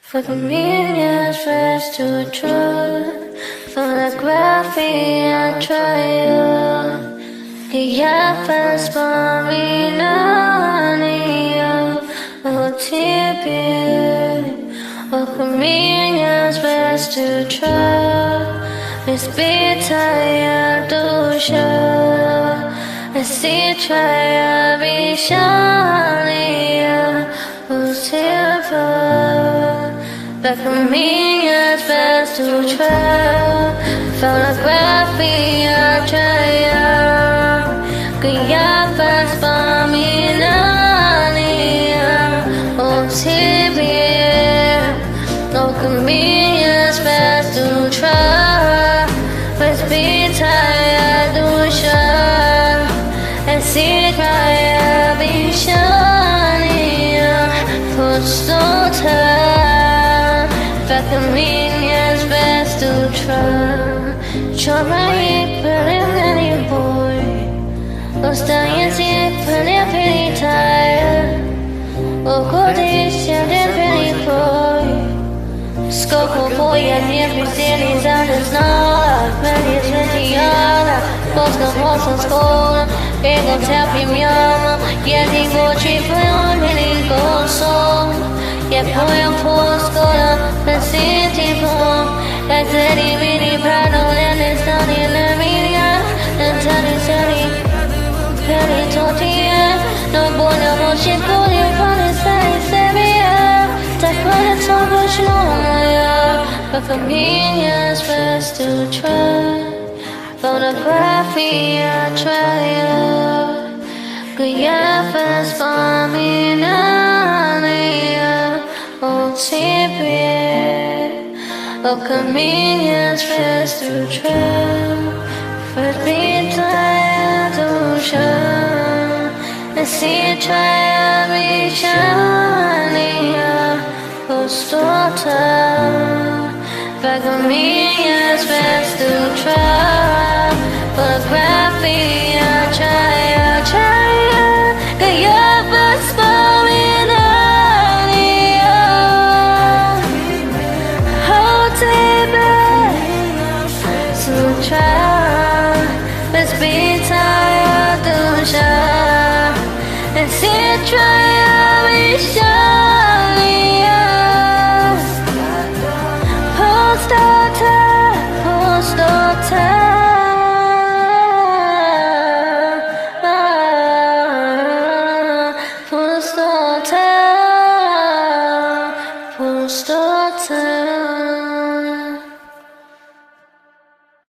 For convenience, first to truth. Photography and trial. Guiafas for me, Nania. OTP. For convenience, first to trust. Miss Bita, Dusha. I see try, be shania. But convenience best to try. Photography I try. Guiafas for me, Nania. OTP. No convenience best to try. Let's be tired, do shine. And see try, be shania. For so tired. But convenience best to try. Try but if any boy was dying sick, but if any tired. Oh, God is sending pretty boy. Scope of boy and every city's on the snow. Many is really young. Most of us on school. They go tap him young. Yeah, he go treat for him and he goes so. Yeah, boy, I'm poor scholar. Let's see it for. That's any mini battle and it's not in the media. And Tony Sally. Penny tortilla. No boy, no more shit. Go in front of Savia. Take for the top of Shlomo. But convenience best to try. Photography I try. Guiafas for me, Nania. OTP. Of convenience best to try. First be tired to shine. And see try be shania. But convenience best to try. Photography I try. Guiafas for me, Nania. OTP. So try. Let's be tired to shine. And see try be shania. Post time.